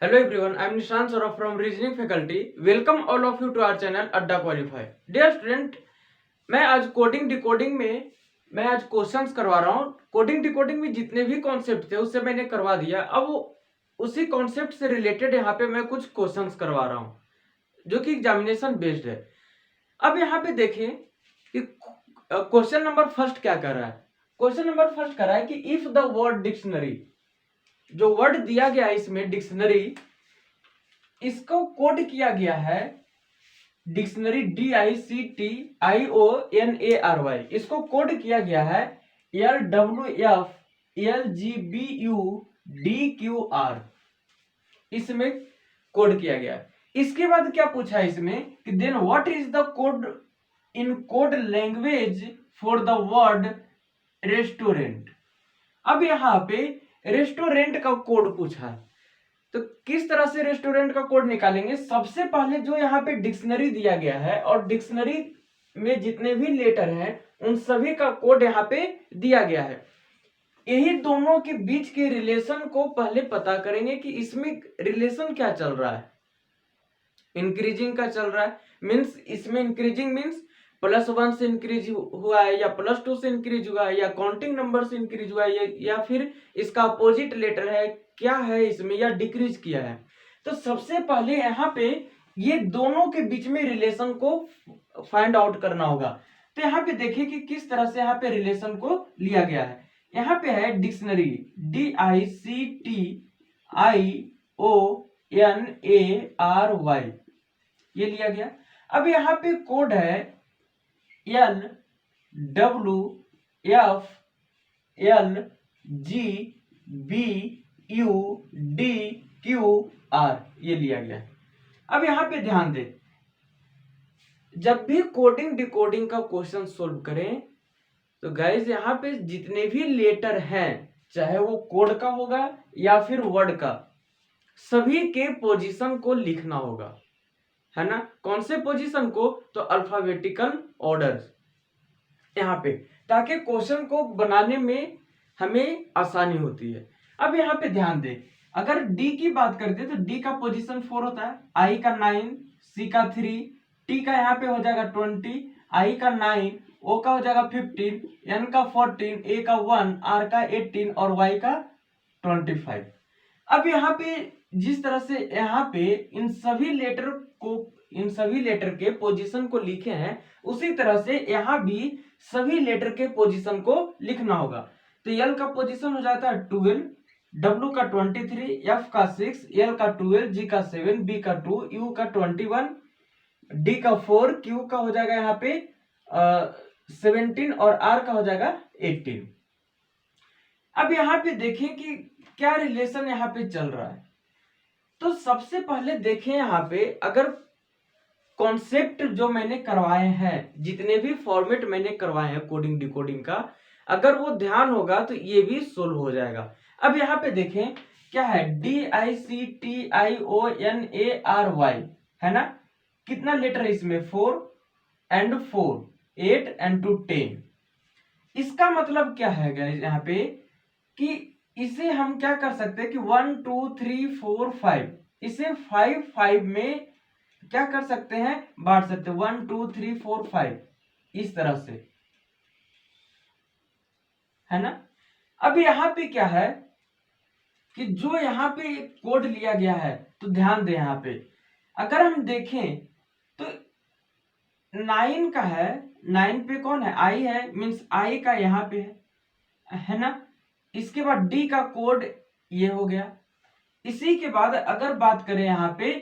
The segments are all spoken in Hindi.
Hello everyone, I am Nishant Saurabh from Reasoning Faculty. Welcome all of you to our channel Adda Qualify. Dear student, मैं आज कोडिंग डिकोडिंग में मैं आज क्वेश्चंस करवा रहा हूँ। कोडिंग डिकोडिंग में जितने भी कॉन्सेप्ट थे उससे मैंने करवा दिया। अब उसी कॉन्सेप्ट से रिलेटेड यहाँ पे मैं कुछ क्वेश्चंस करवा रहा हूँ जो कि एग्जामिनेशन बेस्ड है। अब यहाँ पे देखें कि क्वेश्चन नंबर फर्स्ट क्या कर रहा है। क्वेश्चन नंबर फर्स्ट कर रहा है कि इफ द वर्ड डिक्शनरी, जो वर्ड दिया गया है इसमें डिक्शनरी, इसको कोड किया गया है डिक्शनरी DICTIONARY, इसको कोड किया गया है LWFLGBUDQR, इसमें कोड किया गया है। इसके बाद क्या पूछा है इसमें कि then what is the code in code language for the word restaurant. अब यहाँ पे रेस्टोरेंट का कोड पूछा है, तो किस तरह से रेस्टोरेंट का कोड निकालेंगे। सबसे पहले जो यहाँ पे डिक्शनरी दिया गया है और डिक्शनरी में जितने भी लेटर हैं उन सभी का कोड यहाँ पे दिया गया है। यही दोनों के बीच के रिलेशन को पहले पता करेंगे कि इसमें रिलेशन क्या चल रहा है। इंक्रीजिंग का चल रहा है, मीन्स इसमें इंक्रीजिंग मीन्स +1 से इंक्रीज हुआ है या +2 से इंक्रीज हुआ है या काउंटिंग नंबर से इंक्रीज हुआ है या फिर इसका अपोजिट लेटर है, क्या है इसमें, या डिक्रीज किया है। तो सबसे पहले यहाँ पे ये दोनों के बीच में रिलेशन को फाइंड आउट करना होगा। तो यहाँ पे देखिए कि किस तरह से यहाँ पे रिलेशन को लिया गया है। यहाँ पे है डिक्शनरी DICTIONARY, ये लिया गया। अब यहाँ पे कोड है LWFLGBUDQR, ये लिया गया। अब यहाँ पे ध्यान दें, जब भी कोडिंग डिकोडिंग का क्वेश्चन सोल्व करें तो गाइस यहाँ पे जितने भी लेटर हैं, चाहे वो कोड का होगा या फिर वर्ड का, सभी के पोजीशन को लिखना होगा, है ना। कौन से पोजीशन को, तो अल्फाबेटिकल ऑर्डर यहाँ पे, ताकि क्वेश्चन को बनाने में हमें आसानी होती है। अब यहाँ पे ध्यान दें, अगर डी की बात करते हैं तो डी का पोजीशन 4 होता है, आई का 9, सी का 3, टी का यहाँ पे हो जाएगा 20, आई का 9, ओ का हो जाएगा 15, एन का 14, ए का 1, आर का 18 और वाई का 25। अब यहाँ पे जिस तरह से यहाँ पे इन सभी लेटर के पोजीशन को लिखे हैं, उसी तरह से यहाँ भी सभी लेटर के पोजीशन को लिखना होगा। तो एल का पोजीशन हो जाता है 12, डब्ल्यू का 23, एफ का 6, एल का 12, जी का 7, बी का 2, यू का 21, डी का 4, क्यू का हो जाएगा यहाँ पे 17 और आर का हो जाएगा 18। अब यहाँ पे देखें कि क्या रिलेशन यहाँ पे चल रहा है। तो सबसे पहले देखें यहाँ पे, अगर कॉन्सेप्ट जो मैंने करवाए हैं, जितने भी फॉर्मेट मैंने करवाए हैं कोडिंग डिकोडिंग का, अगर वो ध्यान होगा तो ये भी सोल्व हो जाएगा। अब यहाँ पे देखें क्या है, DICTIONARY, है ना। कितना लेटर है इसमें, 4 and 4, 8 and 2 10। इसका मतलब क्या है गाइस यहाँ पे कि इसे हम क्या कर सकते हैं कि 1 2 3 4 5, इसे 5 5 में क्या कर सकते हैं, बांट सकते हैं, 1 2 3 4 5, इस तरह से, है ना। अब यहाँ पे क्या है कि जो यहाँ पे कोड लिया गया है, तो ध्यान दें यहाँ पे, अगर हम देखें तो 9 का है, 9 पे कौन है, आई है, मीन्स आई का यहाँ पे है ना। इसके बाद डी का कोड ये हो गया। इसी के बाद अगर बात करें यहाँ पे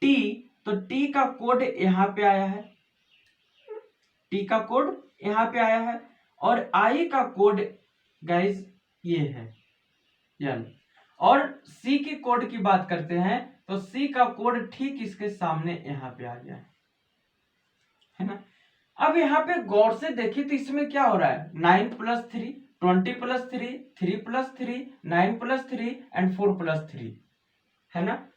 टी, तो टी का कोड यहाँ पे आया है, टी का कोड यहाँ पे आया है, और आई का कोड गाइस ये है एल। और सी की कोड की बात करते हैं तो सी का कोड ठीक इसके सामने यहाँ पे आ गया है ना। अब यहाँ पे गौर से देखिए तो इसमें क्या हो रहा है, 9 + 3, 20 + 3, 3 + 3, 9 + 3 एंड 4 + 3, है ना।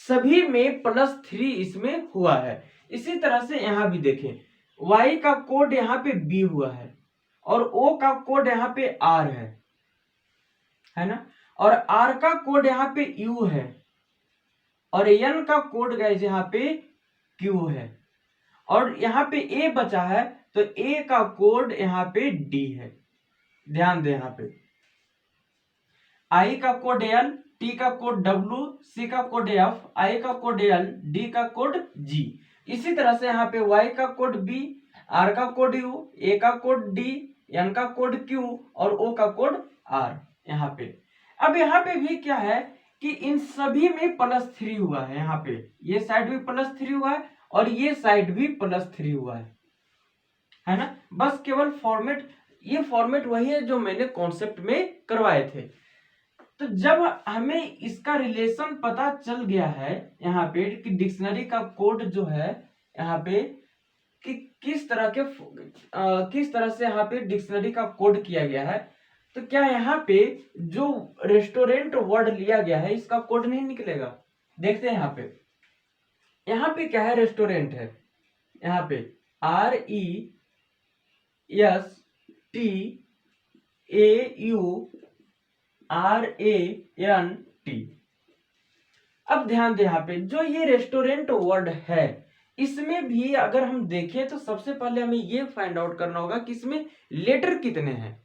सभी में +3 इसमें हुआ है। इसी तरह से यहाँ भी देखें, Y का कोड यहाँ पे B हुआ है और O का कोड यहाँ पे R है ना, और R का कोड यहाँ पे U है, और n का कोड गाइज यहाँ पे q है, और यहाँ पे a बचा है तो a का कोड यहाँ पे d है। ध्यान दे यहाँ पे I का कोड L, T का कोड W, C का कोड F, I का कोड L, D का कोड G। इसी तरह से यहाँ पे Y का कोड B, R का कोड U, A का कोड D, N का कोड Q और O का कोड R यहाँ पे। अब यहाँ पे भी क्या है कि इन सभी में +3 हुआ है। यहाँ पे ये साइड भी +3 हुआ है और ये साइड भी +3 हुआ है ना। बस केवल फॉर्मेट, ये फॉर्मेट वही है जो मैंने कॉन्सेप्ट में करवाए थे। तो जब हमें इसका रिलेशन पता चल गया है यहाँ पे कि डिक्शनरी का कोड जो है यहाँ पे कि किस तरह से यहाँ पे डिक्शनरी का कोड किया गया है, तो क्या यहाँ पे जो रेस्टोरेंट वर्ड लिया गया है इसका कोड नहीं निकलेगा। देखते हैं यहाँ पे क्या है, रेस्टोरेंट है, यहाँ पे RESTAURANT। अब ध्यान दे यहाँ पे जो ये रेस्टोरेंट वर्ड है इसमें भी अगर हम देखें तो सबसे पहले हमें ये फाइंड आउट करना होगा कि इसमें लेटर कितने हैं।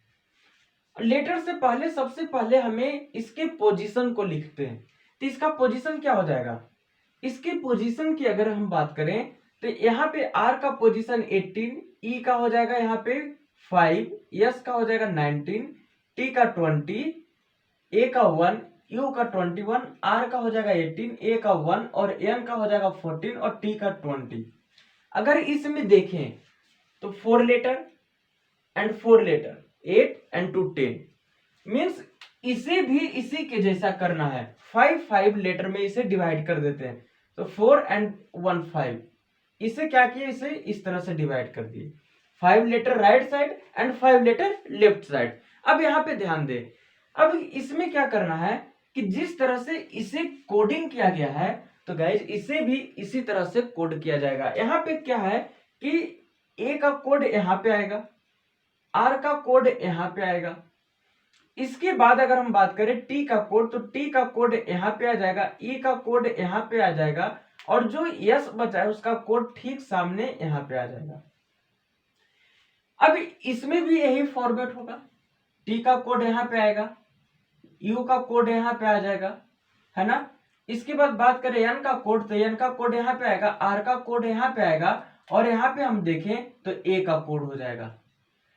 लेटर से पहले सबसे पहले हमें इसके पोजीशन को लिखते हैं। तो इसका पोजीशन क्या हो जाएगा, इसके पोजीशन की अगर हम बात करें तो यहाँ पे R का पोजीशन 18, E का हो जाएगा यहाँ पे 5, S का हो जाएगा 19, T का 20, A का 1, U का 21, R का हो जाएगा 18, A का 1 और N का हो जाएगा 14 और T का 20। अगर इसमें देखें तो 4 letter and 4 letter 8 and 2 10 means इसे भी इसी के जैसा करना है। 5 लेटर में इसे डिवाइड कर देते हैं, तो 4 एंड 1 5। इसे क्या किए, इसे इस तरह से डिवाइड कर दिए, 5 letter right side and 5 letter left side. अब यहाँ पे ध्यान दे, अब इसमें क्या करना है कि जिस तरह से इसे कोडिंग किया गया है तो गाइज इसे भी इसी तरह से कोड किया जाएगा। यहाँ पे क्या है कि A का कोड यहाँ पे आएगा, R का कोड यहाँ पे आएगा, इसके बाद अगर हम बात करें T का कोड तो T का कोड यहाँ पे आ जाएगा, E का कोड यहाँ पे आ जाएगा और जो S बचा है उसका कोड ठीक सामने यहाँ पे आ जाएगा। अब इसमें भी यही फॉर्मेट होगा, T का कोड यहाँ पे आएगा, U का कोड यहाँ पे आ जाएगा, है ना। इसके बाद बात करें N का कोड तो N का कोड यहाँ पे आएगा, R का कोड यहाँ पे आएगा और यहाँ पे हम देखें तो A का कोड हो जाएगा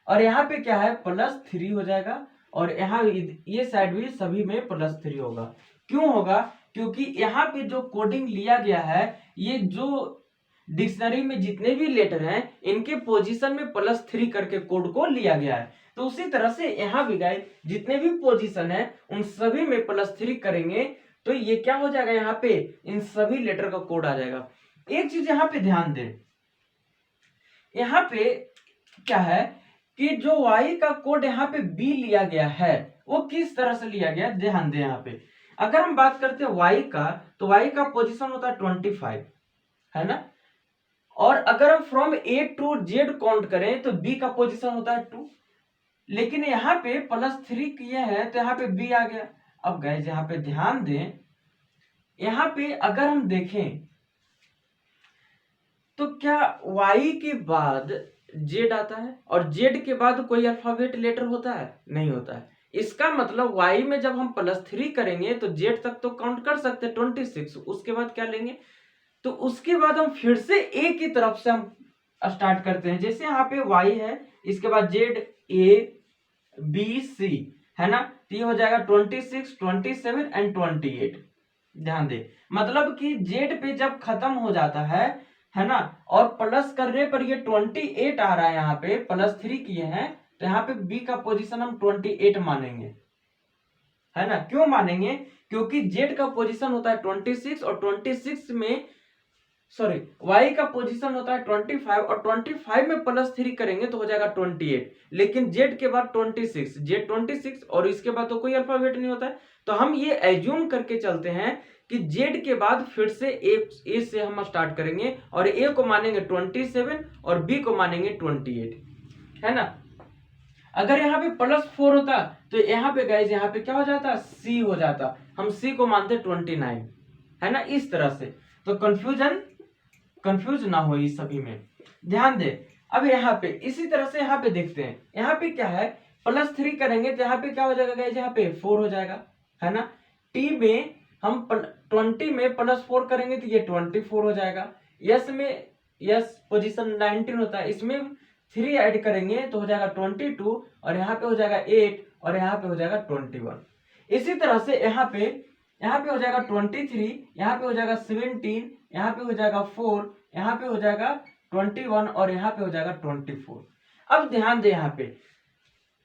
और यहाँ पे क्या है +3 हो जाएगा और यहाँ ये साइड भी सभी में +3 होगा। क्यों होगा, क्योंकि यहाँ पे जो कोडिंग लिया गया है ये जो डिक्शनरी में जितने भी लेटर हैं इनके पोजीशन में +3 करके कोड को लिया गया है। तो उसी तरह से यहाँ भी गाइस जितने भी पोजीशन है उन सभी में +3 करेंगे तो ये क्या हो जाएगा, यहाँ पे इन सभी लेटर का कोड आ जाएगा। एक चीज यहाँ पे ध्यान दें, यहाँ पे क्या है कि जो Y का कोड यहाँ पे B लिया गया है वो किस तरह से लिया गया, ध्यान दें। यहाँ पे अगर हम बात करते हैं Y का तो Y का पोजीशन होता है 25, है ना। और अगर हम from A to Z count करें तो B का पोजीशन होता है 2, लेकिन यहाँ पे +3 किए हैं तो यहाँ पे B आ गया। अब गाइस यहाँ पे ध्यान दें, यहाँ पे अगर हम देखें तो क्या Y के बाद Z आता है और Z के बाद कोई अल्फाबेट लेटर होता है, नहीं होता है। इसका मतलब Y में जब हम +3 करेंगे तो Z तक तो काउंट कर सकते हैं 26, उसके बाद क्या लेंगे, तो उसके बाद हम फिर से A की तरफ से हम स्टार्ट करते हैं। जैसे यहाँ पे Y है, इसके बाद Z A B C है ना, तो ये हो जाएगा 26, 27 एंड 28। ध्यान दे, मतलब कि Z पे जब खत्म हो जाता है ना, और प्लस करने पर ये 28 आ रहा है, यहाँ पे +3 किए हैं तो यहाँ पे B का पोजीशन हम 28 मानेंगे, है ना। क्यों मानेंगे, क्योंकि Z का पोजीशन होता है 26 और 26 में Y का पोजीशन होता है 25 और 25 में +3 करेंगे तो हो जाएगा 28, लेकिन Z के बाद 26, Z 26 और इसके बाद तो कोई अल्फाबेट नहीं होता है। तो हम ये एज्यूम करके चलते हैं कि Z के बाद फिर से A से हम स्टार्ट करेंगे और A को मानेंगे 27 और B को मानेंगे 28, है ना। अगर यहाँ पे +4 होता तो यहाँ पे गाइस यहाँ पे क्या हो जाता, C हो जाता, हम C को मानते 29, है ना, इस तरह से। तो कंफ्यूज ना हो इस सभी में, ध्यान दे। अब यहाँ पे इसी तरह से यहाँ पे देखते हैं, यहाँ पे क्या है, +3 करेंगे तो यहाँ पे क्या हो जाएगा गाइस, यहाँ पे 4 हो जाएगा, है ना। टी में हम 20 में +4 करेंगे तो ये 24 हो जाएगा। यस में, यस पोजीशन 19 होता है, इसमें 3 ऐड करेंगे तो हो जाएगा 22, और यहाँ पे हो जाएगा 8, और यहाँ पे हो जाएगा 21। इसी तरह से यहाँ पे हो जाएगा 23, यहाँ पे हो जाएगा 17, यहाँ पे हो जाएगा 4, यहाँ पे हो जाएगा 21, और यहाँ पे हो जाएगा 24। अब ध्यान दे, यहाँ पे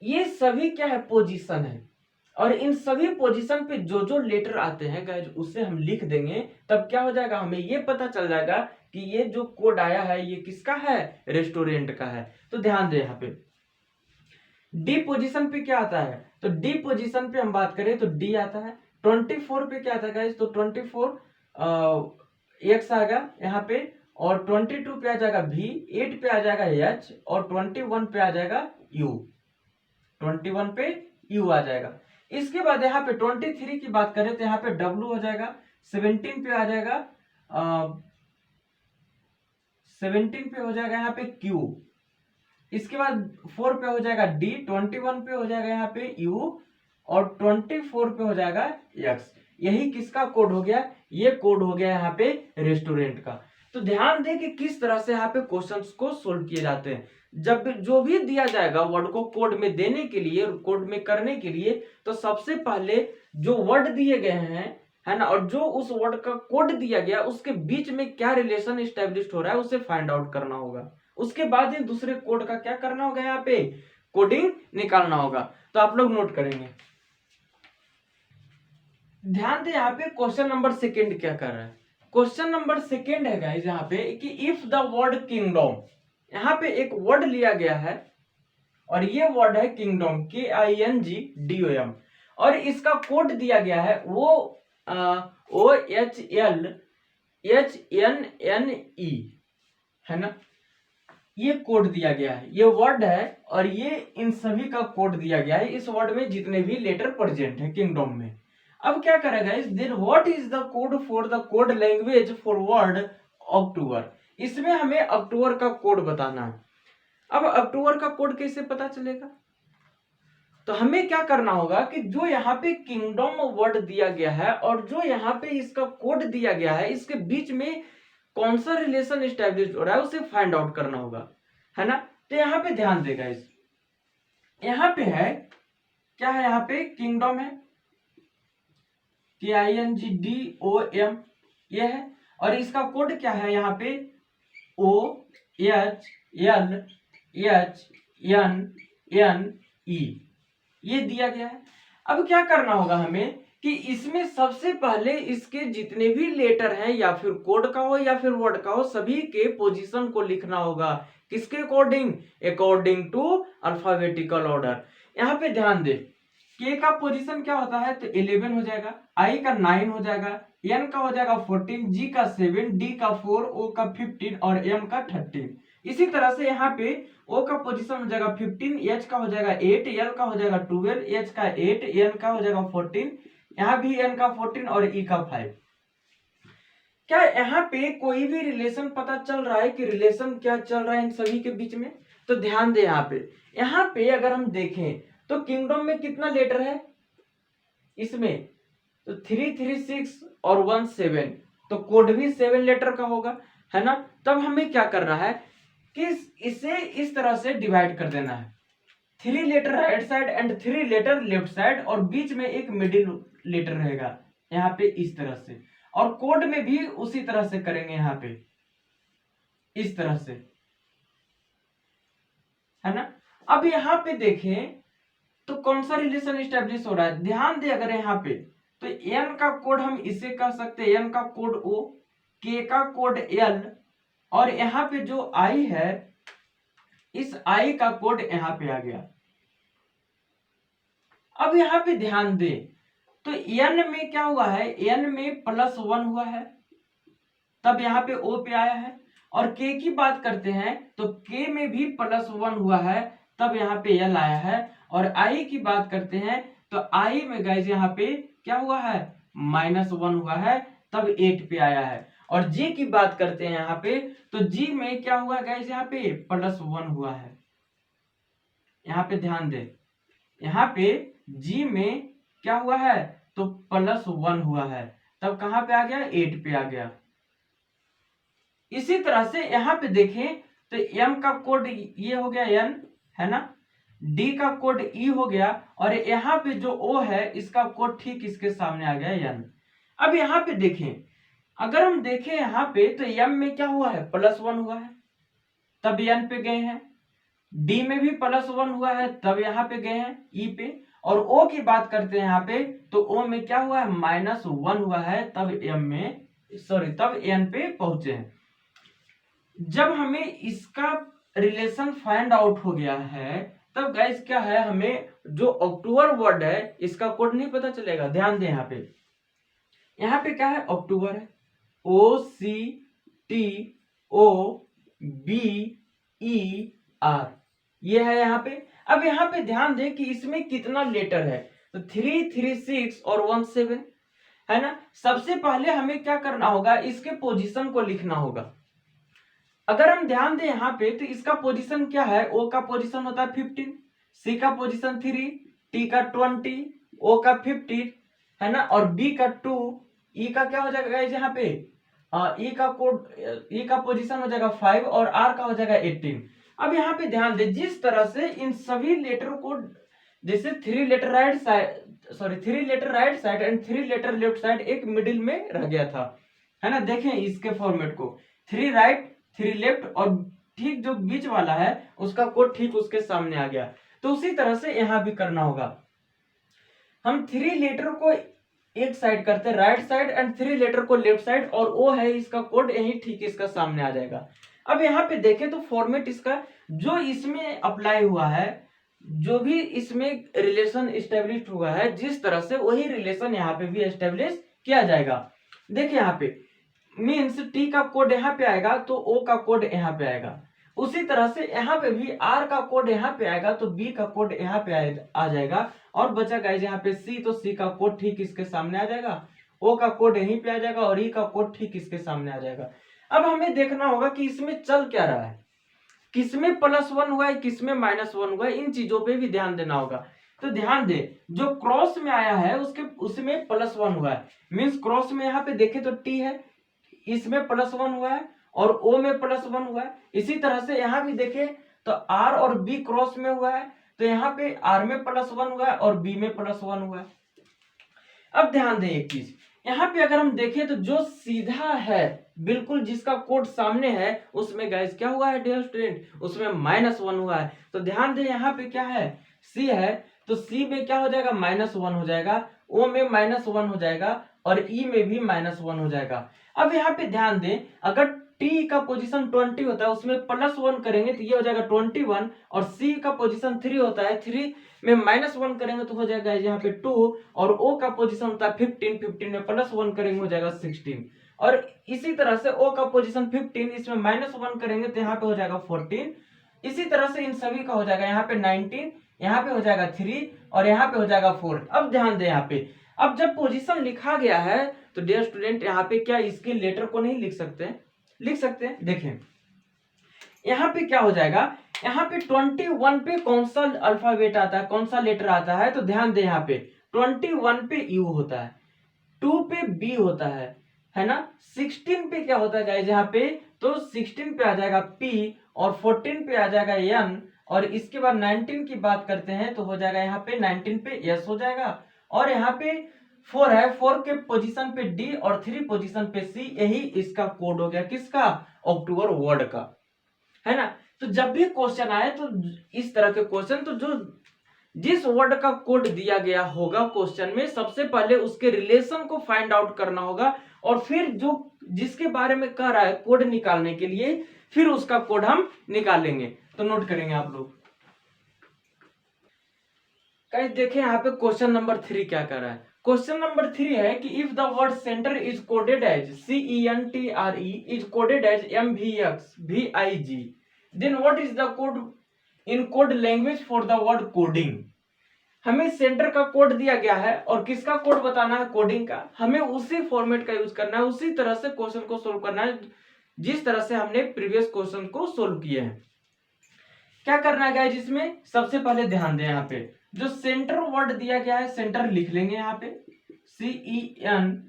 ये सभी क्या है, पोजीशन है, और इन सभी पोजीशन पे जो जो लेटर आते हैं गाइस उसे हम लिख देंगे, तब क्या हो जाएगा, हमें ये पता चल जाएगा कि ये जो कोड आया है ये किसका है, रेस्टोरेंट का है। तो ध्यान दे, यहाँ पे डी पोजीशन पे क्या आता है, तो डी पोजीशन पे हम बात करें तो डी आता है। 24 पे क्या आता है गाइस, तो 24 एक्स आएगा यहाँ पे, और 22 पे आ जाएगा भी, 8 पे आ जाएगा एच, और 21 पे आ जाएगा यू, 21 पे यू आ जाएगा। इसके बाद यहाँ पे 23 की बात करें तो यहाँ पे डब्ल्यू हो जाएगा, 17 पे आ जाएगा 17 पे हो जाएगा यहाँ पे क्यू, इसके बाद 4 पे हो जाएगा डी, 21 पे हो जाएगा यहाँ पे यू, और 24 पे हो जाएगा एक्स। यही किसका कोड हो गया, ये कोड हो गया यहाँ पे रेस्टोरेंट का। तो ध्यान दें कि किस तरह से यहाँ पे क्वेश्चंस को सोल्व किए जाते हैं। जब जो भी दिया जाएगा वर्ड को कोड में देने के लिए, कोड में करने के लिए, तो सबसे पहले जो वर्ड दिए गए हैं, है ना, और जो उस वर्ड का कोड दिया गया उसके बीच में क्या रिलेशन स्टैब्लिश हो रहा है उसे फाइंड आउट करना होगा। उसके बाद ही दूसरे कोड का क्या करना होगा, यहाँ पे कोडिंग निकालना होगा। तो आप लोग नोट करेंगे, ध्यान दे। यहाँ पे क्वेश्चन नंबर 2 क्या कर रहा है, क्वेश्चन नंबर 2 है गाइस यहाँ पे कि इफ द वर्ड किंगडम, यहाँ पे एक वर्ड लिया गया है और ये वर्ड है किंगडम, KINGDOM, और इसका कोड दिया गया है वो OHLHNNE, है ना। ये कोड दिया गया है, ये वर्ड है, और ये इन सभी का कोड दिया गया है इस वर्ड में जितने भी लेटर प्रेजेंट है किंगडम में। अब क्या करेगा इस, then what is the code for the code language for word October, इसमें हमें अक्टूबर का कोड बताना है। अब अक्टूबर का कोड कैसे पता चलेगा, तो हमें क्या करना होगा कि जो यहाँ पे किंगडम वर्ड दिया गया है और जो यहाँ पे इसका कोड दिया गया है, इसके बीच में कौन सा रिलेशन स्टैब्लिश हो रहा है उसे फाइंड आउट करना होगा, है ना। तो यहाँ पे ध्यान देगा, इस यहाँ पे है क्या है, यहाँ पे किंगडम है, KINGDOM ये है, और इसका कोड क्या है यहाँ पे OHLHNNE, ये दिया गया है। अब क्या करना होगा हमें कि इसमें सबसे पहले इसके जितने भी लेटर हैं, या फिर कोड का हो या फिर वर्ड का हो, सभी के पोजीशन को लिखना होगा। किसके according, according to alphabetical order. यहाँ पे ध्यान दे, के का पोजीशन क्या होता है, तो 11 हो जाएगा, आई का 9 हो जाएगा, एन का हो जाएगा 14, जी का 7, डी का 4, ओ का 15, और एम का 13। इसी तरह से यहाँ पे ओ का पोजीशन हो जाएगा 15, एच का हो जाएगा 8, एल का हो जाएगा 12, एच का 8, एन का हो जाएगा 14, यहाँ भी एन का 14 और ई का 5। क्या यहाँ पे कोई भी रिलेशन पता चल रहा है कि रिलेशन क्या चल रहा है इन सभी के बीच में? तो ध्यान दे, यहाँ पे अगर हम देखें तो किंगडम में कितना लेटर है इसमें, तो 336 और 17, तो कोड भी 7 लेटर का होगा, है ना। तब हमें क्या करना है कि इसे इस तरह से डिवाइड कर देना है, 3 letter right side and 3 letter left side, और बीच में एक मिडिल लेटर रहेगा यहाँ पे इस तरह से, और कोड में भी उसी तरह से करेंगे यहाँ पे इस तरह से, है ना। अब यहाँ पे देखें तो कौन सा रिलेशन एस्टेब्लिश हो रहा है, ध्यान दे। अगर यहाँ पे तो एन का कोड हम इसे कह सकते हैं, एन का कोड ओ, के का कोड एल, और यहाँ पे जो आई है इस आई का कोड यहाँ पे आ गया। अब यहाँ पे ध्यान दे तो एन में क्या हुआ है, एन में +1 हुआ है, तब यहाँ पे ओ पे आया है। और के की बात करते हैं तो के में भी +1 हुआ है, तब यहाँ पे एल आया है। और आई की बात करते हैं तो आई में गाइस यहाँ पे क्या हुआ है, -1 हुआ है, तब 8 पे आया है। और जी की बात करते हैं यहाँ पे, तो जी में क्या हुआ गाइस, यहाँ पे +1 हुआ है। यहाँ पे ध्यान दे, यहाँ पे जी में क्या हुआ है, तो +1 हुआ है, तब कहां पे आ गया, 8 पे आ गया। इसी तरह से यहाँ पे देखें तो m का कोड ये हो गया n, है ना, d का कोड e हो गया, और यहाँ पे जो o है इसका कोड ठीक इसके सामने आ गया n। अब यहाँ पे देखें, अगर हम देखें यहाँ पे तो m में क्या हुआ है, +1 हुआ है, तब n पे गए हैं। d में भी +1 हुआ है, तब यहाँ पे गए हैं e पे। और o की बात करते हैं यहाँ पे, तो o में क्या हुआ है, -1 हुआ है, तब तब n पे पहुंचे हैं। जब हमें इसका रिलेशन फाइंड आउट हो गया है, तब गाइस क्या है, हमें जो अक्टूबर वर्ड है इसका कोड नहीं पता चलेगा। ध्यान दें, यहाँ पे क्या है, अक्टूबर है, OCTOBER, ये है यहाँ पे। अब यहाँ पे ध्यान दें कि इसमें कितना लेटर है, तो 3, 3, 6 और 1, 7 है ना। सबसे पहले हमें क्या करना होगा, इसके पोजीशन को लिखना होगा। अगर हम ध्यान दें यहाँ पे, तो इसका पोजीशन क्या है, O का पोजीशन होता है 15, C का पोजीशन 3, T का 20, O का 50, है ना, और B का 2, E का क्या हो जाएगा यहाँ पे, E का कोड, E का पोजीशन हो जाएगा 5, और R का हो जाएगा 18। अब यहाँ पे ध्यान दें, जिस तरह से इन सभी लेटर को, जैसे 3 letter right side and 3 letter left side एक मिडिल में रह गया था, है ना। देखें इसके फॉर्मेट को, 3 राइट 3 लेफ्ट, और ठीक जो बीच वाला है उसका कोड ठीक उसके सामने आ गया। तो उसी तरह से यहां भी करना होगा, हम 3 लेटर को एक साइड करते हैं राइट साइड एंड 3 लेटर को लेफ्ट साइड, और ओ है इसका कोड यही ठीक इसका सामने आ जाएगा। अब यहाँ पे देखें तो फॉर्मेट इसका जो इसमें अप्लाई हुआ है, जो भी इसमें रिलेशन एस्टेब्लिश हुआ है, जिस तरह से वही रिलेशन यहाँ पे भी एस्टेब्लिश किया जाएगा। देखिए यहाँ पे मीन्स टी का कोड यहाँ पे आएगा तो ओ का कोड यहाँ पे आएगा। उसी तरह से यहाँ पे भी आर का कोड यहाँ पे आएगा तो बी का कोड यहाँ पे आ जाएगा। और बचा गाइस यहाँ पे सी, तो सी का कोड ठीक इसके सामने आ जाएगा, ओ का कोड यहीं पे आ जाएगा, और ई का कोड ठीक इसके सामने आ जाएगा। अब हमें देखना होगा कि इसमें चल क्या रहा है, किसमें +1 हुआ है, किसमें -1 हुआ है, इन चीजों पे भी ध्यान देना होगा। तो ध्यान दे, जो क्रॉस में आया है उसमें +1 हुआ है, मीन्स क्रॉस में यहाँ पे देखे तो टी है, इसमें +1 हुआ है, और ओ में +1 हुआ है। इसी तरह से यहाँ भी देखे तो आर और बी क्रॉस में हुआ है, तो यहाँ पे आर में +1 हुआ है और बी में +1 हुआ है। अब ध्यान दें एक चीज, यहाँ पे अगर हम देखें तो जो सीधा है बिल्कुल जिसका कोड सामने है, उसमें गाइस क्या हुआ है डियर स्टूडेंट, उसमें -1 हुआ है। तो ध्यान दें यहाँ पे क्या है, सी है, तो सी में क्या हो जाएगा, -1 हो जाएगा, ओ में -1 हो जाएगा, और ई में भी -1 हो जाएगा। अब यहाँ पे ध्यान दें, अगर टी का पोजीशन 20 होता है उसमें +1 करेंगे तो ये हो जाएगा 21, और सी का पोजीशन 3 होता है, 3 में -1 करेंगे तो हो जाएगा यहाँ पे 2, और ओ का पोजीशन होता है 15, 15 में +1 करेंगे हो जाएगा 16, और इसी तरह से ओ का पोजीशन 15, इसमें -1 करेंगे तो यहाँ पे हो जाएगा 14। इसी तरह से इन सभी का हो जाएगा यहाँ पे 19, यहाँ पे हो जाएगा 3, और यहाँ पे हो जाएगा 4। अब ध्यान दें यहाँ पे, अब जब पोजीशन लिखा गया है तो डियर स्टूडेंट यहाँ पे क्या इसके लेटर को नहीं लिख सकते, लिख सकते हैं। देखें यहाँ पे क्या हो जाएगा, यहाँ पे 21 पे कौन सा अल्फाबेट आता है, कौन सा लेटर आता है, तो ध्यान दें यहाँ पे 21 पे यू होता है, 2 पे बी होता है ना। 16 पे क्या होता है गाइस यहाँ पे, तो 16 पे आ जाएगा पी, और 14 पे आ जाएगा एन, और इसके बाद 19 की बात करते हैं तो हो जाएगा यहाँ पे 19 पे एस हो जाएगा, और यहाँ पे 4 है, 4 के पोजीशन पे डी, और 3 पोजीशन पे सी, यही इसका कोड हो गया किसका, अक्टूबर वर्ड का, है ना। तो जब भी क्वेश्चन आए तो इस तरह के क्वेश्चन, तो जो जिस वर्ड का कोड दिया गया होगा क्वेश्चन में, सबसे पहले उसके रिलेशन को फाइंड आउट करना होगा, और फिर जो जिसके बारे में कह रहा है कोड निकालने के लिए, फिर उसका कोड हम निकालेंगे। तो नोट करेंगे आप लोग। गाइस देखें यहाँ पे क्वेश्चन नंबर 3 क्या कर रहा है। क्वेश्चन नंबर 3 है कि if the word centre is coded as CENTRE is coded as MVXVIG, then what is the code in code language for the word coding, हमें सेंटर का कोड दिया गया है और किसका कोड बताना है, कोडिंग का। हमें उसी फॉर्मेट का यूज करना है, उसी तरह से क्वेश्चन को सोल्व करना है जिस तरह से हमने प्रीवियस क्वेश्चन को सोल्व किए हैं। क्या करना है गाइस, इसमें सबसे पहले ध्यान दें, यहाँ पे जो सेंटर वर्ड दिया गया है सेंटर लिख लेंगे, यहाँ पे CENTRE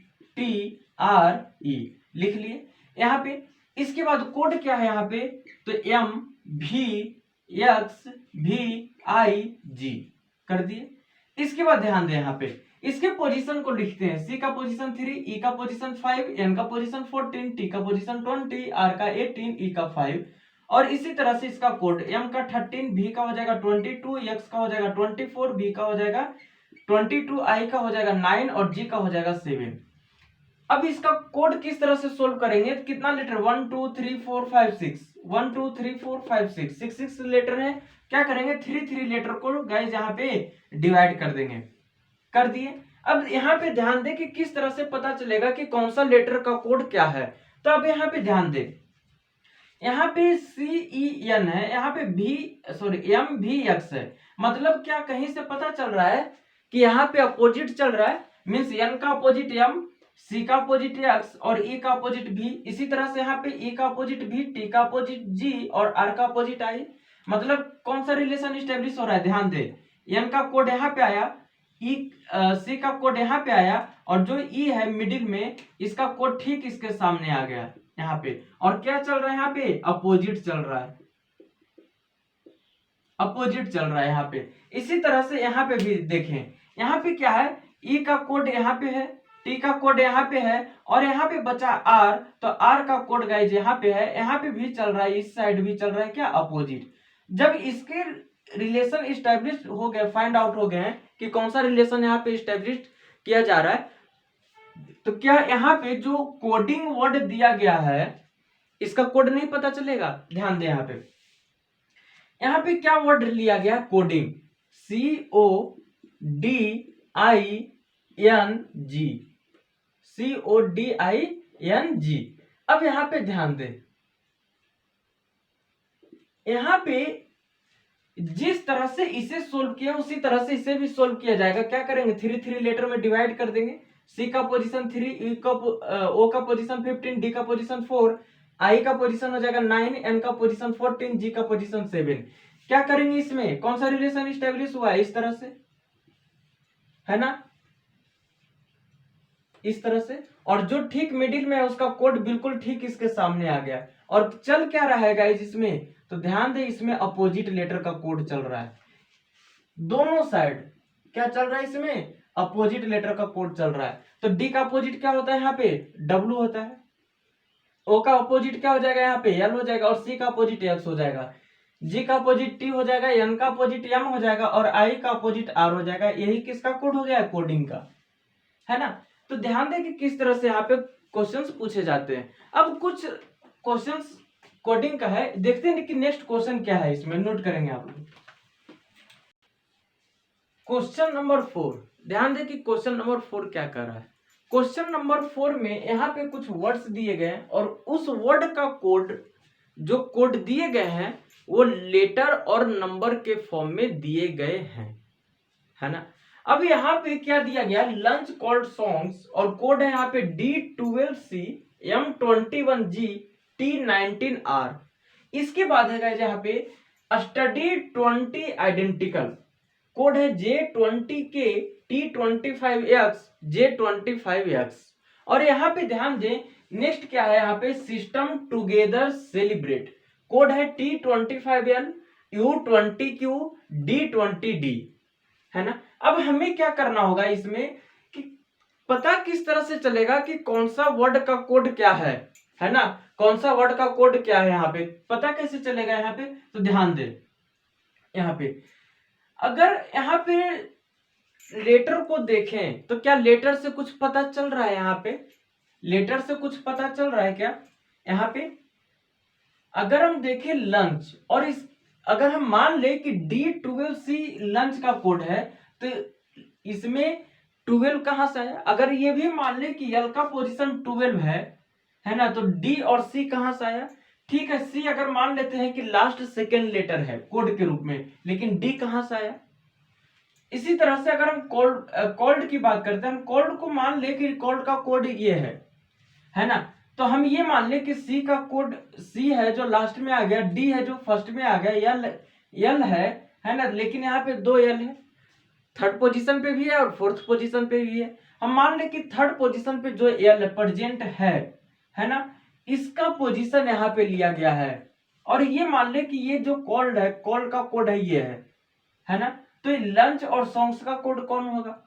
लिख लिए यहाँ पे। इसके बाद कोड क्या है यहाँ पे, तो MVXVIG कर दिए। इसके बाद ध्यान दें यहाँ पे इसके पोजीशन को लिखते हैं, C का पोजीशन 3, E का पोजीशन 5, N का पोजीशन 14, T का पोजीशन 20, R का 18, E का 5। और इसी तरह से इसका कोड M का 13, V का हो जाएगा 22, X का हो जाएगा 24, V का हो जाएगा 22, I का हो जाएगा 9 और G का हो जाएगा 7। अब इसका कोड किस तरह से सोल्व करेंगे, कितना लेटर 1 2 3 4 5 6 1 2 3 4 5 6 6 लेटर है। क्या करेंगे, 3 लेटर को गाइस यहाँ पे डिवाइड कर देंगे, कर दिए। अब यहाँ पे ध्यान दें कि किस तरह से पता चलेगा कि कौन सा लेटर का कोड क्या है। तो अब यहाँ पे ध्यान दें, यहाँ पे CEN है, यहाँ पे MVX है। मतलब क्या कहीं से पता चल रहा है कि यहाँ पे अपोजिट चल रहा है, मीन्स N का अपोजिट M, C का अपोजिट X और E का अपोजिट V। इसी तरह से यहाँ पे E का अपोजिट V, T का अपोजिट G और R का अपोजिट I। मतलब कौन सा रिलेशन स्टेब्लिश हो रहा है, ध्यान दे, N का कोड यहाँ पे आया, C का कोड यहाँ पे आया और जो E है मिडिल में, इसका कोड ठीक इसके सामने आ गया यहाँ पे। और क्या चल रहा है यहाँ पे, अपोजिट चल रहा है, अपोजिट चल रहा है यहाँ पे। इसी तरह से यहाँ पे भी देखें, यहाँ पे क्या है, E का कोड यहाँ पे है, T का कोड यहाँ पे है और यहाँ पे बचा R, तो R का कोड गाइज यहाँ पे है, यहाँ पे भी चल रहा है, इस साइड भी चल रहा है क्या, अपोजिट। जब इसके रिलेशन इस्टेब्लिश हो गए, फाइंड आउट हो गए हैं कि कौन सा रिलेशन यहाँ पे इस्टेब्लिश किया जा रहा है, तो क्या यहाँ पे जो कोडिंग वर्ड दिया गया है इसका कोड नहीं पता चलेगा। ध्यान दें यहाँ पे क्या वर्ड लिया गया, कोडिंग, CODING। अब यहाँ पे ध्यान दें, यहाँ पे जिस तरह से इसे सोल्व किया उसी तरह से इसे भी सोल्व किया जाएगा। क्या करेंगे, 3 लेटर में डिवाइड कर देंगे। C का पोजीशन 3, O का पोजीशन 15, D का पोजीशन 4, I का पोजीशन हो जाएगा 9, N का पोजीशन 14, G का पोजीशन 7। क्या करेंगे, इसमें कौन सा रिलेशन स्टेब्लिश हुआ है, इस तरह से है ना, इस तरह से। और जो ठीक मिडिल में है उसका कोड बिल्कुल ठीक इसके सामने आ गया। और चल क्या रहा है गाइस इसमें, तो ध्यान दे, इसमें अपोजिट लेटर का कोड चल रहा है, दोनों साइड क्या चल रहा है, इसमें अपोजिट लेटर का कोड चल रहा है। तो D का अपोजिट क्या होता है, यहाँ पे W होता है, O का अपोजिट क्या हो जाएगा, यहाँ पे L हो जाएगा और C का अपोजिट X हो जाएगा, G का अपोजिट T हो जाएगा, N का अपोजिट M हो जाएगा और I का अपोजिट R हो जाएगा। यही किसका कोड हो गया, कोडिंग का, है ना। तो ध्यान दें कि किस तरह से यहाँ पे क्वेश्चंस पूछे जाते हैं। अब कुछ क्वेश्चंस कोडिंग का है, देखते हैं कि नेक्स्ट क्वेश्चन क्या है, इसमें नोट करेंगे आप लोग। क्वेश्चन नंबर 4, ध्यान दें कि क्वेश्चन नंबर 4 क्या कर रहा है। क्वेश्चन नंबर 4 में यहाँ पे कुछ वर्ड्स दिए गए हैं और उस वर्ड का कोड, जो कोड दिए गए हैं वो लेटर और नंबर के फॉर्म में दिए गए हैं, है ना। अब यहाँ पे क्या दिया गया, लंच कॉल्ड सॉन्ग्स और कोड है यहाँ पे D12C M21G T19R। इसके बाद है यहाँ पे स्टडी 20 आइडेंटिकल, कोड है J20K T25X J25X। और यहाँ पे ध्यान दें, नेक्स्ट क्या है, यहाँ पे सिस्टम टुगेदर सेलिब्रेट, कोड है T25L U20Q D20D, है ना। अब हमें क्या करना होगा इसमें कि पता किस तरह से चलेगा कि कौन सा वर्ड का कोड क्या है ना, कौन सा वर्ड का कोड क्या है, यहाँ पे पता कैसे चलेगा यहाँ पे। तो ध्यान दे, यहाँ पे अगर यहाँ पे लेटर को देखें तो क्या लेटर से कुछ पता चल रहा है, यहाँ पे लेटर से कुछ पता चल रहा है क्या। यहाँ पे अगर हम देखें लंच और इस अगर हम मान ले कि D12C लंच का कोड है तो इसमें 12 कहां से आया। अगर ये भी मान ले कि L का पोजीशन 12 है ना, तो D और C कहां से आया। ठीक है, C अगर मान लेते हैं कि लास्ट सेकेंड लेटर है कोड के रूप में, लेकिन D कहां से आया, इसी तरह से अगर हम कोल्ड की बात करते हैं, हम कोल्ड को मान ले कि कोल्ड का कोड ये है ना। तो हम ये मान ले कि सी का कोड सी है जो लास्ट में आ गया, डी है जो फर्स्ट में आ गया, एल है ना। लेकिन यहाँ पे 2 एल है, थर्ड पोजीशन पे भी है और फोर्थ पोजीशन पे भी है। हम मान ले कि थर्ड पोजीशन पे जो एल प्रेजेंट है ना, इसका पोजीशन यहाँ पे लिया गया है। और ये मान ले कि ये जो कोल्ड है, कोल्ड का कोड है ये है ना। तो लंच और सॉन्ग्स का कोड कौन होगा?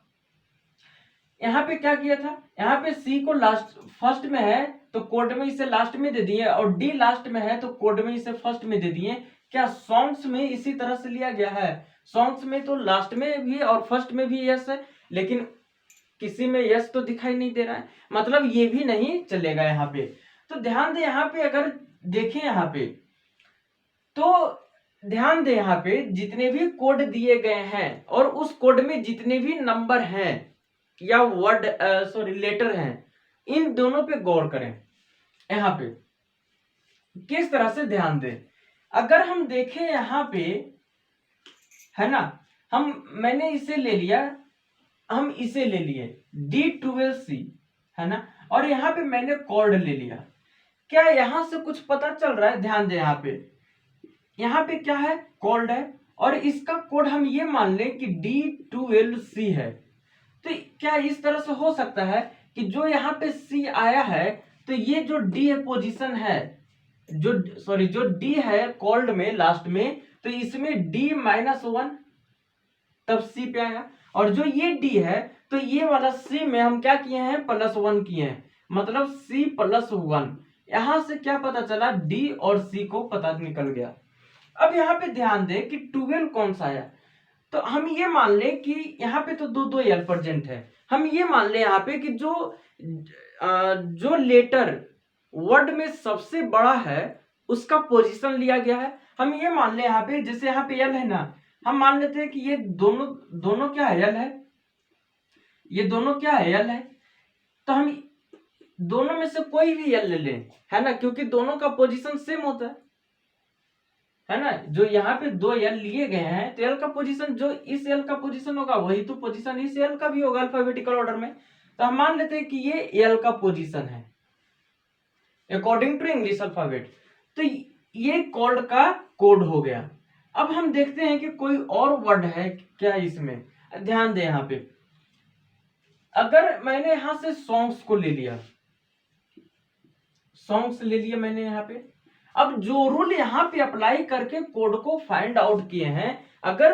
यहाँ पे क्या किया था, यहाँ पे सी को लास्ट फर्स्ट में है तो कोड में इसे लास्ट में दे दिए, और डी लास्ट में है तो कोड में इसे फर्स्ट में दे दिए। क्या सॉन्ग्स में इसी तरह से लिया गया है? सॉन्ग्स में तो लास्ट में भी और फर्स्ट में भी यस है, लेकिन किसी में यस तो दिखाई नहीं दे रहा है, मतलब ये भी नहीं चलेगा यहाँ पे। तो ध्यान दे, यहाँ पे अगर देखें यहाँ पे तो ध्यान दे, यहाँ पे जितने भी कोड दिए गए हैं और उस कोड में जितने भी नंबर हैं या वर्ड लेटर हैं, इन दोनों पे गौर करें। यहाँ पे किस तरह से ध्यान दें, अगर हम देखें यहाँ पे है ना, मैंने इसे ले लिया, हम इसे ले लिए D12C है ना, और यहाँ पे मैंने कोड ले लिया। क्या यहाँ से कुछ पता चल रहा है? ध्यान दें, यहाँ पे क्या है, कोल्ड है, और इसका कोड हम ये मान लें कि D12C है। तो क्या इस तरह से हो सकता है कि जो यहाँ पे C आया है, तो ये जो D है पोजीशन है, जो D है कोल्ड में लास्ट में, तो इसमें D-1 तब C पे आया, और जो ये D है तो ये वाला C में हम क्या किए हैं, +1 किए हैं, मतलब C+1। यहां से क्या पता चला, D और C को पता निकल गया। अब यहाँ पे ध्यान दे कि 12 कौन सा आया, तो हम ये मान ले कि यहाँ पे तो दो एल प्रेजेंट है। हम ये मान ले यहाँ पे कि जो लेटर वर्ड में सबसे बड़ा है उसका पोजीशन लिया गया है। हम ये मान ले यहाँ पे, जैसे यहाँ पे एल है ना, हम मान लेते हैं कि ये दोनों क्या है, एल है, ये दोनों क्या है, एल है। तो हम दोनों में से कोई भी एल ले लें, है ना, क्योंकि दोनों का पोजीशन सेम होता है ना। जो यहाँ पे 2 एल लिए गए हैं तो एल का पोजीशन, जो इस एल का पोजीशन होगा वही तो पोजीशन इस एल का भी होगा अल्फाबेटिकल ऑर्डर में। तो हम मान लेते हैं कि ये एल का पोजीशन है अकॉर्डिंग टू इंग्लिश अल्फाबेट। तो ये कोड का कोड हो गया। अब हम देखते हैं कि कोई और वर्ड है क्या इसमें। ध्यान दे, यहाँ पे अगर मैंने यहां से सॉन्ग्स को ले लिया, सॉन्ग्स ले लिया मैंने यहाँ पे, अब जो रूल यहाँ पे अप्लाई करके कोड को फाइंड आउट किए हैं, अगर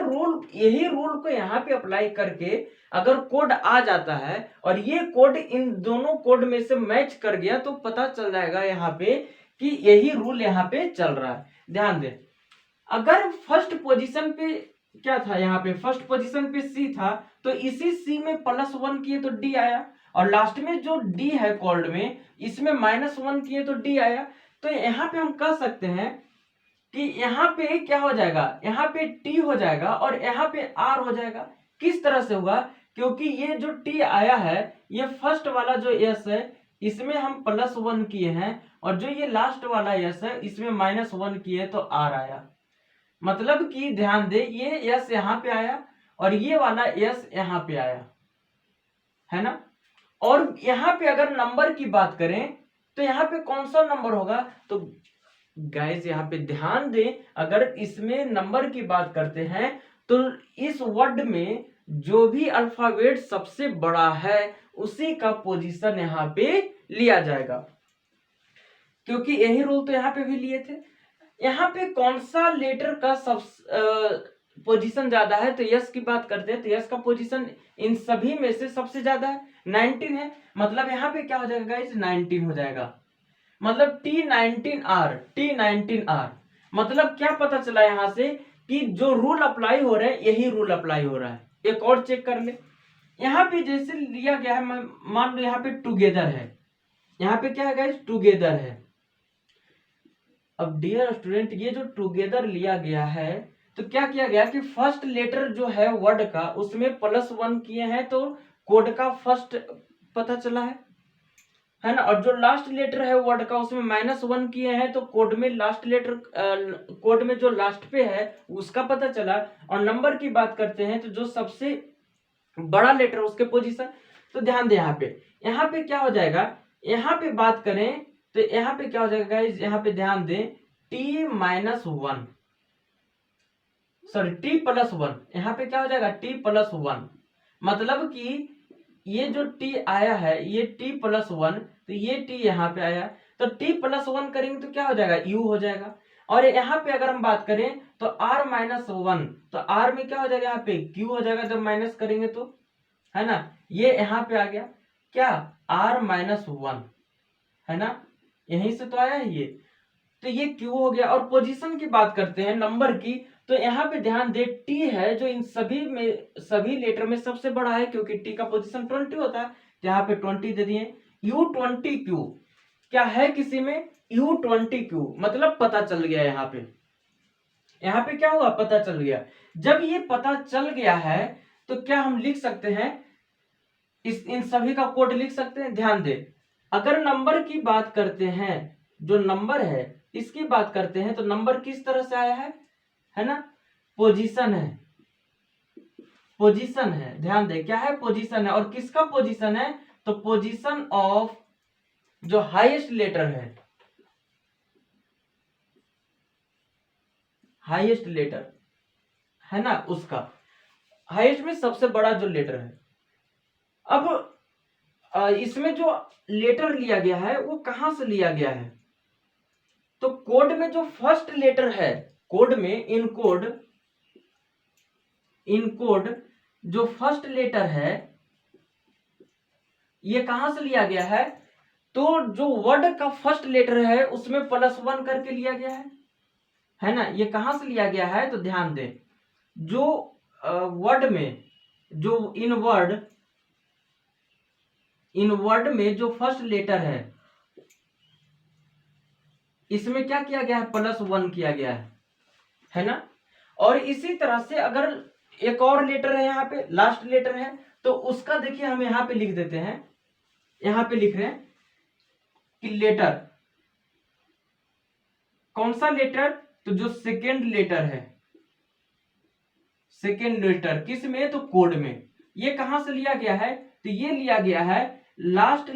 यही रूल को यहाँ पे अप्लाई करके अगर कोड आ जाता है और ये कोड इन दोनों कोड में से मैच कर गया, तो पता चल जाएगा यहाँ पे कि यही रूल यहाँ पे चल रहा है। ध्यान दे, अगर फर्स्ट पोजीशन पे क्या था, यहाँ पे फर्स्ट पोजीशन पे C था, तो इसी C में +1 किए तो D आया, और लास्ट में जो D है कोल्ड में, इसमें -1 किए तो D आया। तो यहाँ पे हम कह सकते हैं कि यहाँ पे क्या हो जाएगा, यहाँ पे T हो जाएगा और यहाँ पे R हो जाएगा। किस तरह से होगा, क्योंकि ये जो T आया है, ये फर्स्ट वाला जो S है इसमें हम +1 किए हैं, और जो ये लास्ट वाला S है इसमें -1 किए तो R आया। मतलब कि ध्यान दे, ये S यहाँ पे आया और ये वाला S यहाँ पे आया, है ना। और यहाँ पे अगर नंबर की बात करें तो यहाँ पे कौन सा नंबर होगा, तो गाइस यहाँ पे ध्यान दें, अगर इसमें नंबर की बात करते हैं तो इस वर्ड में जो भी अल्फाबेट सबसे बड़ा है उसी का पोजीशन यहाँ पे लिया जाएगा, क्योंकि यही रूल तो यहाँ पे भी लिए थे। यहाँ पे कौन सा लेटर का सब पोजीशन ज्यादा है, तो यस की बात करते हैं तो यस का पोजीशन इन सभी में से सबसे ज्यादा है, 19 है। मतलब यहाँ पे क्या हो जाएगा गाइस, 19 हो जाएगा, मतलब T19R। मतलब क्या पता चला यहाँ से कि जो रूल अप्लाई हो रहे हैं यही रूल अप्लाई हो रहा है। एक और चेक कर ले, यहाँ पे जैसे लिया गया है, मान लो यहाँ पे टुगेदर है, यहाँ पे क्या है गाइस, टुगेदर है। अब डियर स्टूडेंट, ये जो टुगेदर लिया गया है, तो क्या किया गया कि फर्स्ट लेटर जो है वर्ड का उसमें +1 किए हैं, तो कोड का फर्स्ट पता चला है। है ना, और जो लास्ट लेटर है वर्ड का उसमें -1 किए हैं, तो कोड में लास्ट लेटर, कोड में जो लास्ट पे है उसका पता चला। और नंबर की बात करते हैं तो जो सबसे बड़ा लेटर उसके पोजीशन। तो ध्यान दे यहाँ पे क्या हो जाएगा, यहाँ पे बात करें तो यहाँ पे क्या हो जाएगा गाइस, यहाँ पे ध्यान दें t-1, सॉरी t+1, यहाँ पे क्या हो जाएगा t+1, मतलब कि ये जो t आया है ये t+1, तो ये t यहाँ पे आया, तो t+1 करेंगे तो क्या हो जाएगा u हो जाएगा। और यहाँ पे अगर हम बात करें तो r-1, तो r में क्या हो जाएगा यहाँ पे q हो जाएगा जब माइनस करेंगे तो, है ना, ये यहाँ पे आ गया क्या r-1, है ना, यहीं से तो आया है ये, तो ये q हो गया। और पोजीशन की बात करते हैं नंबर की, तो यहाँ पे ध्यान दे t है जो इन सभी में, सभी लेटर में सबसे बड़ा है, क्योंकि t का पोजीशन 20 होता है, तो यहाँ पे 20 दे दिए। u20q क्या है किसी में, u20q मतलब पता चल गया। यहाँ पे क्या हुआ, पता चल गया। जब ये पता चल गया है तो क्या हम लिख सकते हैं, इन सभी का कोड लिख सकते हैं। ध्यान दे, अगर नंबर की बात करते हैं, जो नंबर है इसकी बात करते हैं, तो नंबर किस तरह से आया है ना, पोजीशन है, पोजीशन है, ध्यान दे क्या है, पोजीशन है। और किसका पोजीशन है, तो पोजीशन ऑफ जो हाईएस्ट लेटर है ना, उसका हाईएस्ट में सबसे बड़ा जो लेटर है। अब इसमें जो लेटर लिया गया है वो कहां से लिया गया है, तो कोड में जो फर्स्ट लेटर है, कोड में इनकोड जो फर्स्ट लेटर है ये कहां से लिया गया है, तो जो वर्ड का फर्स्ट लेटर है उसमें +1 करके लिया गया है ना, ये कहां से लिया गया है, तो ध्यान दे जो वर्ड में, जो इन वर्ड में जो फर्स्ट लेटर है इसमें क्या किया गया है, +1 किया गया है ना। और इसी तरह से अगर एक और लेटर है यहाँ पे, लास्ट लेटर है, तो उसका देखिए हम यहाँ पे लिख देते हैं, यहाँ पे लिख रहे हैं कि लेटर, कौन सा लेटर, तो जो सेकेंड लेटर किस में, तो कोड में। ये कहां से लिया गया है, तो ये लिया गया है लास्ट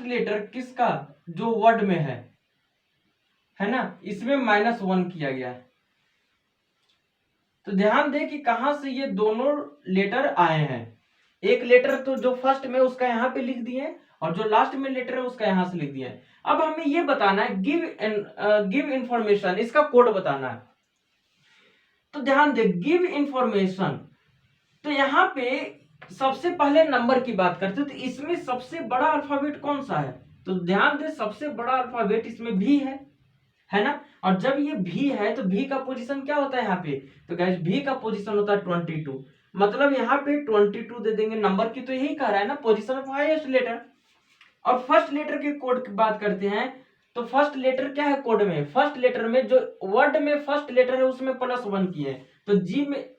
लेटर किसका, जो वर्ड में है ना, इसमें -1 किया गया है। तो ध्यान दे कि कहां से ये दोनों लेटर आए हैं, एक लेटर तो जो फर्स्ट में उसका यहाँ पे लिख दिए, और जो लास्ट में लेटर है उसका यहां से लिख दिया है। अब हमें ये बताना है गिव इंफॉर्मेशन, इसका कोड बताना है। तो ध्यान दे गिव इंफॉर्मेशन, तो यहाँ पे सबसे पहले नंबर की बात करते हैं, तो इसमें सबसे बड़ा अल्फाबेट कौन सा है, तो ध्यान दे सबसे बड़ा अल्फाबेट इसमें भी है ना। और जब ये भी है तो भी का पोजीशन क्या होता है यहाँ पे, तो गाइस भी का पोजीशन होता है 22, मतलब यहाँ पे 22 दे देंगे। नंबर की तो यही कह रहा है ना, पोजीशन ऑफ हाईएस्ट लेटर। और फर्स्ट लेटर के कोड की बात करते हैं, तो फर्स्ट लेटर क्या है कोड में, फर्स्ट लेटर में जो वर्ड में फर्स्ट लेटर है उसमें +1 किए हैं, तो जी में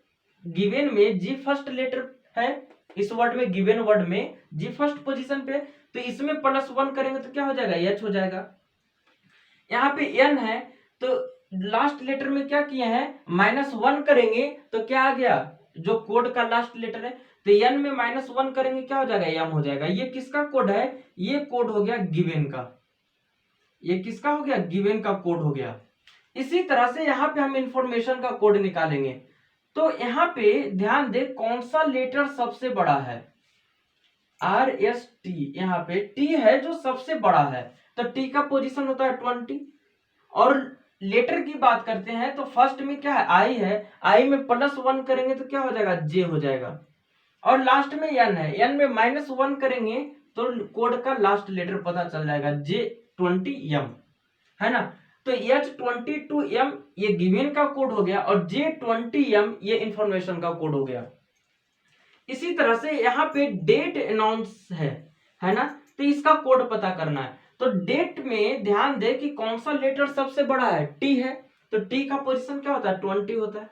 गिवन में जी फर्स्ट लेटर है, इस वर्ड में गिवन वर्ड में जी फर्स्ट पोजीशन पे, तो इसमें +1 करेंगे तो क्या हो जाएगा, एच हो जाएगा। यहाँ पे एन है, तो लास्ट लेटर में क्या किए हैं, -1 करेंगे तो क्या आ गया, जो कोड का लास्ट लेटर है, तो एन में -1 करेंगे क्या हो जाएगा, एम हो जाएगा। ये किसका कोड है, ये कोड हो गया गिवन का, ये किसका हो गया, गिवन का कोड हो गया। इसी तरह से यहाँ पे हम इंफॉर्मेशन का कोड निकालेंगे, तो यहाँ पे ध्यान दे कौन सा लेटर सबसे बड़ा है, RST, यहाँ पे T है जो सबसे बड़ा है, तो T का पोजीशन होता है 20। और लेटर की बात करते हैं तो फर्स्ट में क्या है, I है, I में +1 करेंगे तो क्या हो जाएगा, J हो जाएगा। और लास्ट में N है, N में -1 करेंगे तो कोड का लास्ट लेटर पता चल जाएगा, J20M, है ना। तो H22M ये गिवन का कोड हो गया, और J20M ये इंफॉर्मेशन का कोड हो गया। इसी तरह से यहाँ पे डेट अनाउंस है ना, तो इसका कोड पता करना है। तो डेट में ध्यान दे कि कौन सा लेटर सबसे बड़ा है, टी है, तो टी का पोजीशन क्या होता है, 20 होता है।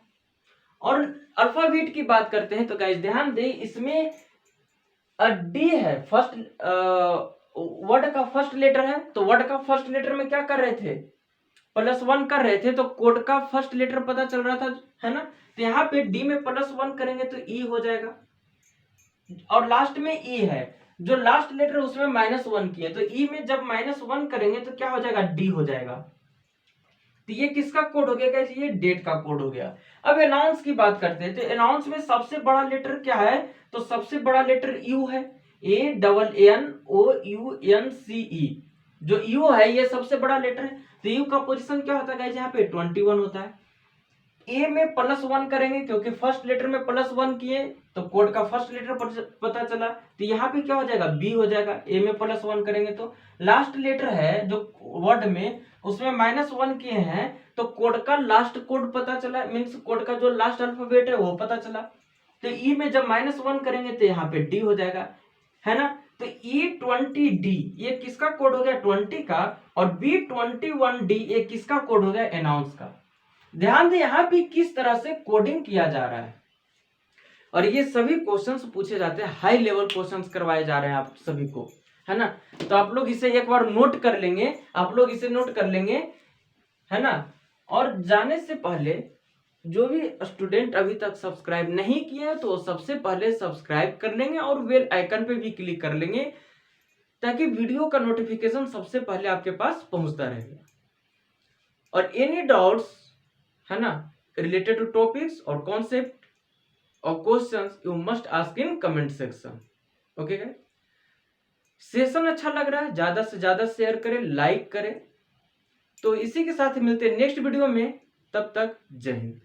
और अल्फाबेट की बात करते हैं तो गाइस ध्यान दे इसमें डी है फर्स्ट वर्ड का फर्स्ट लेटर है, तो वर्ड का फर्स्ट लेटर में क्या कर रहे थे, +1 कर रहे थे, तो कोड का फर्स्ट लेटर पता चल रहा था, है ना। तो यहाँ पे डी में +1 करेंगे तो ई हो जाएगा, और लास्ट में ई है, जो लास्ट लेटर उसमें -1 किए, तो ई में जब -1 करेंगे तो क्या हो जाएगा, डी हो जाएगा। तो ये किसका कोड हो गया गाइस, ये डेट का कोड हो गया। अब अनाउंस की बात करते हैं, तो अनाउंस में सबसे बड़ा लेटर क्या है, तो सबसे बड़ा लेटर यू है, ANNOUNCE, जो यू है ये सबसे बड़ा लेटर है। तो यू का पोजीशन क्या होता है गाइस, यहाँ पे 21 होता है। ए में +1 करेंगे क्योंकि फर्स्ट लेटर में +1 किए तो कोड का फर्स्ट लेटर पता चला, तो यहाँ पे क्या हो जाएगा, बी हो जाएगा। ए में +1 करेंगे तो लास्ट लेटर है जो वर्ड में, उसमें -1 किए हैं तो कोड का लास्ट कोड पता चला, मीन्स कोड का जो लास्ट अल्फाबेट है वो पता चला। तो ई में जब -1 करेंगे तो यहाँ पे डी हो जाएगा, है ना। तो E20D ये किसका कोड हो गया, 20 का, और B21D ये किसका कोड हो गया, अनाउंस का। ध्यान दें यहाँ पे किस तरह से कोडिंग किया जा रहा है, और ये सभी क्वेश्चंस पूछे जाते हैं, हाई लेवल क्वेश्चंस करवाए जा रहे हैं आप सभी को, है ना। तो आप लोग इसे एक बार नोट कर लेंगे, आप लोग इसे नोट कर लेंगे, है ना। और जाने से पहले जो भी स्टूडेंट अभी तक सब्सक्राइब नहीं किए हैं तो वो सबसे पहले सब्सक्राइब कर लेंगे और बेल आइकन पे भी क्लिक कर लेंगे, ताकि वीडियो का नोटिफिकेशन सबसे पहले आपके पास पहुंचता रहेगा। और एनी डाउट्स, है ना, रिलेटेड टू टॉपिक्स और कॉन्सेप्ट और questions, you must ask in comment section. Okay guys, session अच्छा लग रहा है, ज्यादा से ज्यादा शेयर करें, लाइक करें। तो इसी के साथ मिलते हैं नेक्स्ट वीडियो में, तब तक जय हिंद।